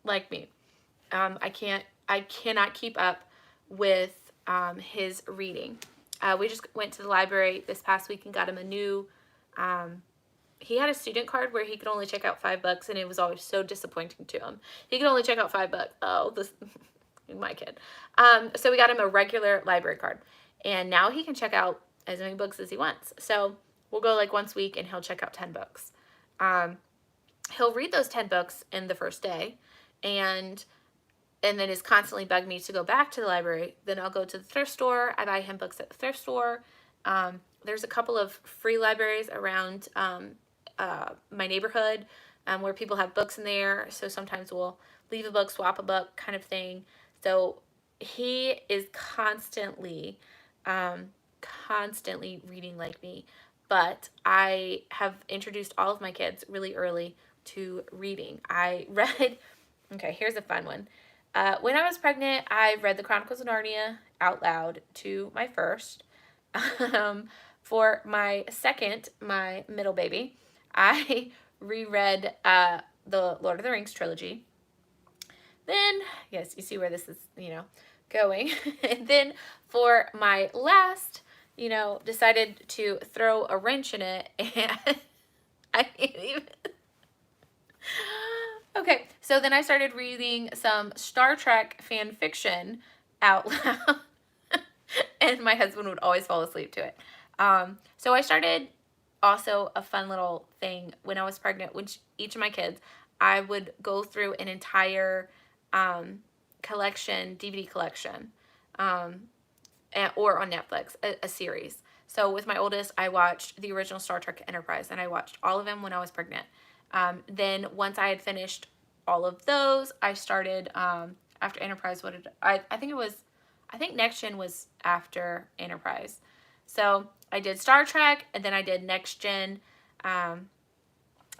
like me. I cannot keep up with his reading. We just went to the library this past week and got him a new, he had a student card where he could only check out $5, and it was always so disappointing to him. He could only check out $5. Oh, this, my kid. So we got him a regular library card, and now he can check out as many books as he wants. So we'll go like once a week and he'll check out 10 books. He'll read those 10 books in the first day, and then is constantly bugging me to go back to the library. Then I'll go to the thrift store. I buy him books at the thrift store. There's a couple of free libraries around my neighborhood where people have books in there. So sometimes we'll leave a book, swap a book kind of thing. So he is constantly reading like me. But I have introduced all of my kids really early to reading. I read, okay, here's a fun one. When I was pregnant, I read the Chronicles of Narnia out loud to my first. For my second, my middle baby, I reread the Lord of the Rings trilogy. Then, yes, you see where this is, going. And then for my last, decided to throw a wrench in it, and I can't even. Okay, so then I started reading some Star Trek fan fiction out loud, and my husband would always fall asleep to it. So I started also a fun little thing, when I was pregnant, which each of my kids, I would go through an entire DVD collection, or on Netflix, a series. So with my oldest, I watched the original Star Trek Enterprise, and I watched all of them when I was pregnant. Then once I had finished all of those, I started, after Enterprise, I think Next Gen was after Enterprise. So I did Star Trek, and then I did Next Gen,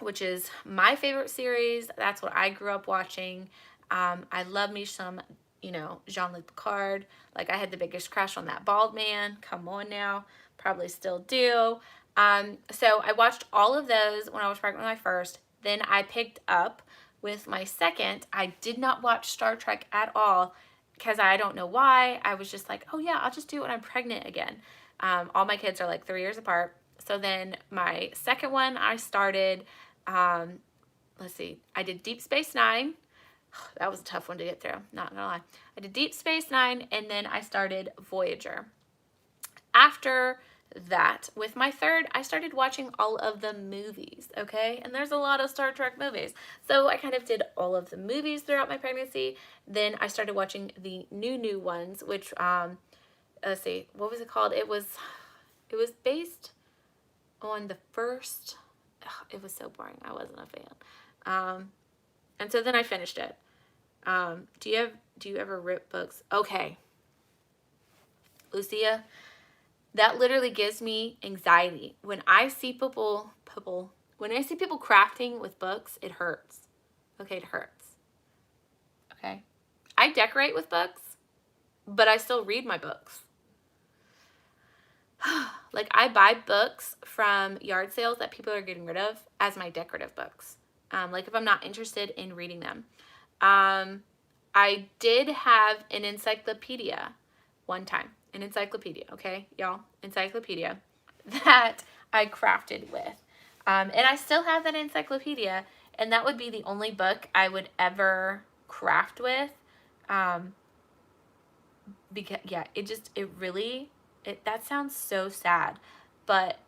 which is my favorite series. That's what I grew up watching. I love me some, Jean-Luc Picard. Like, I had the biggest crush on that bald man. Come on now. Probably still do. So I watched all of those when I was pregnant with my first. Then I picked up with my second. I did not watch Star Trek at all because I don't know why. I was just like, oh yeah, I'll just do it when I'm pregnant again. All my kids are like 3 years apart. So then my second one, I started, let's see, I did Deep Space Nine. That was a tough one to get through, not gonna lie. I did Deep Space Nine, and then I started Voyager. After that, with my third, I started watching all of the movies, okay? And there's a lot of Star Trek movies. So I kind of did all of the movies throughout my pregnancy. Then I started watching the new ones, which, let's see, what was it called? It was based on the first, it was so boring. I wasn't a fan. And so then I finished it. Do you ever rip books? Okay. Lucia, that literally gives me anxiety. When I see people crafting with books, it hurts. Okay, it hurts. Okay. I decorate with books, but I still read my books. Like, I buy books from yard sales that people are getting rid of as my decorative books. Like, if I'm not interested in reading them. I did have an encyclopedia one time. An encyclopedia, okay, y'all? Encyclopedia that I crafted with. And I still have that encyclopedia, and that would be the only book I would ever craft with. Because, yeah, that sounds so sad, but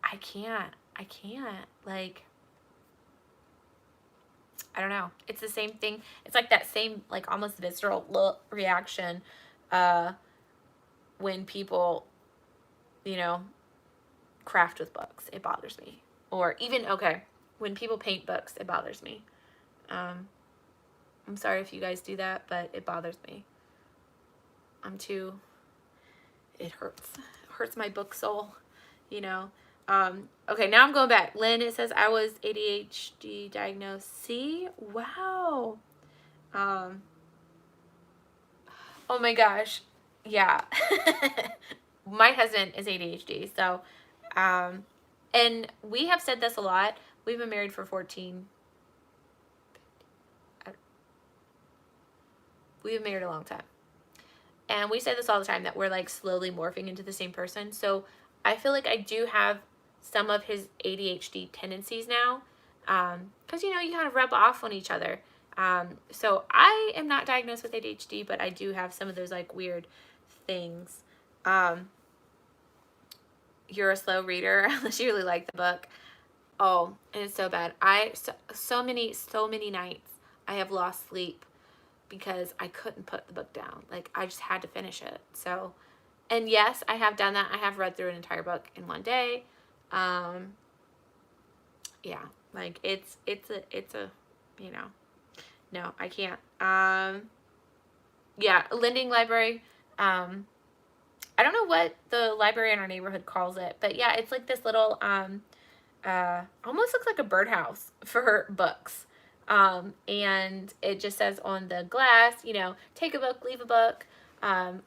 I can't, like, I don't know. It's the same thing. It's like that same, like, almost visceral reaction, when people, craft with books. It bothers me. Or even, okay, when people paint books, it bothers me. I'm sorry if you guys do that, but it bothers me. It hurts. It hurts my book soul, Okay, now I'm going back. Lynn, it says I was ADHD diagnosed. See? Wow. Oh my gosh. Yeah. My husband is ADHD, so, and we have said this a lot. We've been married for 14. We've been married a long time. And we say this all the time, that we're like slowly morphing into the same person. So I feel like I do have some of his ADHD tendencies now. Because, you kind of rub off on each other. So I am not diagnosed with ADHD, but I do have some of those like weird things. You're a slow reader unless you really like the book. Oh, and it's so bad. So many nights I have lost sleep because I couldn't put the book down. Like, I just had to finish it. So, and yes, I have done that. I have read through an entire book in one day. Yeah, like, it's a, no, I can't. Yeah, lending library. I don't know what the library in our neighborhood calls it, but yeah, it's like this little, almost looks like a birdhouse for books. And it just says on the glass, take a book, leave a book,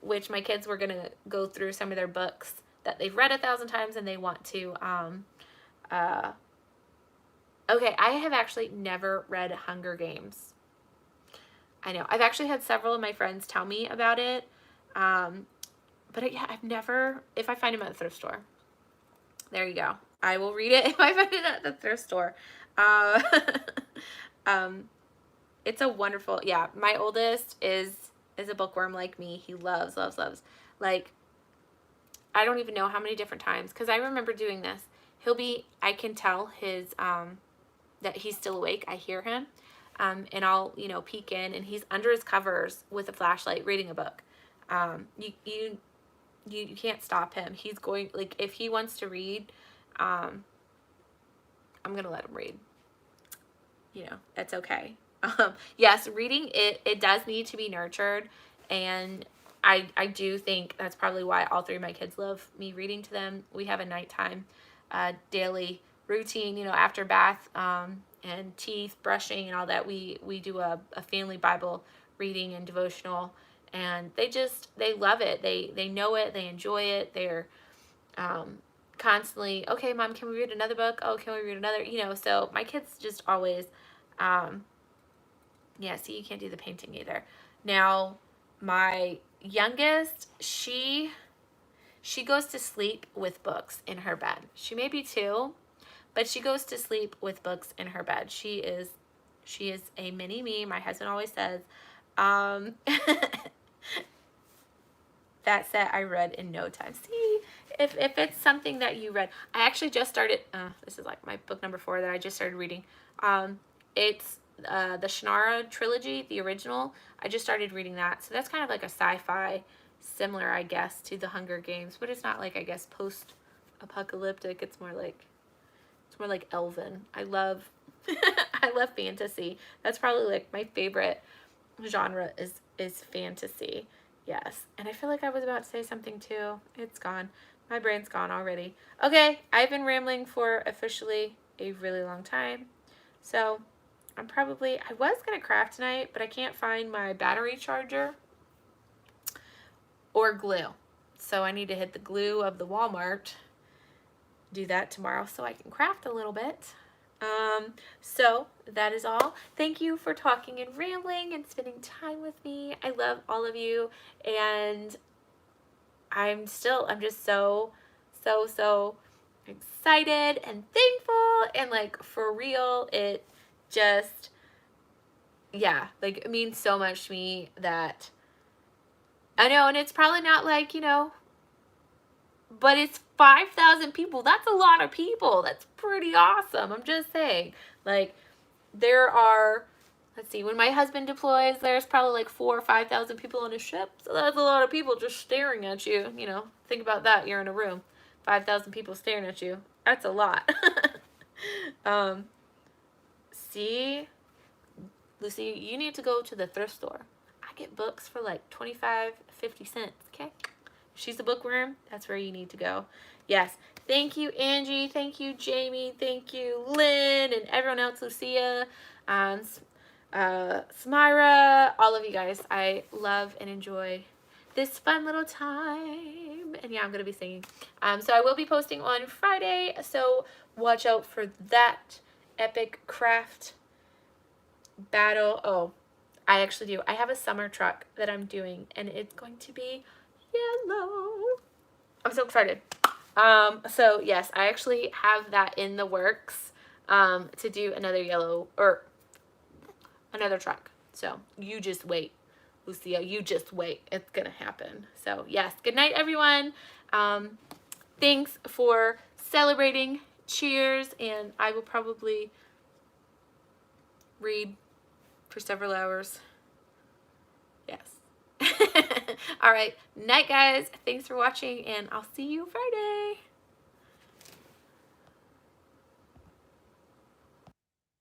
which my kids were going to go through some of their books that they've read 1,000 times, and they want to, okay, I have actually never read Hunger Games. I know. I've actually had several of my friends tell me about it. But yeah, I've never, if I find them at the thrift store. There you go. I will read it if I find it at the thrift store. It's a wonderful, yeah, my oldest is a bookworm like me. He loves, like, I don't even know how many different times, because I remember doing this. I can tell that he's still awake. I hear him. And I'll, peek in, and he's under his covers with a flashlight reading a book. You can't stop him. He's going, like, if he wants to read, I'm going to let him read. That's okay. Yes, reading, it does need to be nurtured. And I do think that's probably why all three of my kids love me reading to them. We have a nighttime daily routine, after bath and teeth brushing and all that. We do a family Bible reading and devotional, and they love it. They know it. They enjoy it. They're constantly, okay, Mom, can we read another book? Oh, can we read another? So my kids just always, yeah, see, you can't do the painting either. Now, my youngest, she goes to sleep with books in her bed. She may be 2, but she goes to sleep with books in her bed. She is a mini me. My husband always says, that set I read in no time. See, if it's something that you read, I actually just started, this is like my book number 4 that I just started reading. It's the Shannara trilogy, the original. I just started reading that. So that's kind of like a sci-fi, similar, I guess, to the Hunger Games, but it's not like, I guess, post-apocalyptic. It's more like elven. I love I love fantasy. That's probably like my favorite genre is fantasy. Yes. And I feel like I was about to say something too. It's gone. My brain's gone already. Okay, I've been rambling for officially a really long time. So I was going to craft tonight, but I can't find my battery charger or glue. So I need to hit the glue of the Walmart. Do that tomorrow so I can craft a little bit. So that is all. Thank you for talking and rambling and spending time with me. I love all of you, and I'm just so excited and thankful, and like, for real, it just, yeah, like, it means so much to me that I know, and it's probably not like, but it's 5,000 people. That's a lot of people. That's pretty awesome. I'm just saying. Like, there are, let's see, when my husband deploys, there's probably like 4,000 or 5,000 people on a ship. So that's a lot of people just staring at you. Think about that. You're in a room. 5,000 people staring at you. That's a lot. See, Lucy, you need to go to the thrift store. I get books for like 25, 50 cents, okay? She's a bookworm. That's where you need to go. Yes. Thank you, Angie. Thank you, Jamie. Thank you, Lynn, and everyone else, Lucia, Smyra, all of you guys. I love and enjoy this fun little time. And yeah, I'm going to be singing. So I will be posting on Friday. So watch out for that epic craft battle. Oh, I actually do. I have a summer truck that I'm doing, and it's going to be yellow. I'm so excited. So yes, I actually have that in the works to do another yellow, or another truck. So you just wait, Lucia, you just wait. It's gonna happen. So yes, good night, everyone. Thanks for celebrating. Cheers. And I will probably read for several hours. Yes. All right. Night, guys. Thanks for watching, and I'll see you Friday.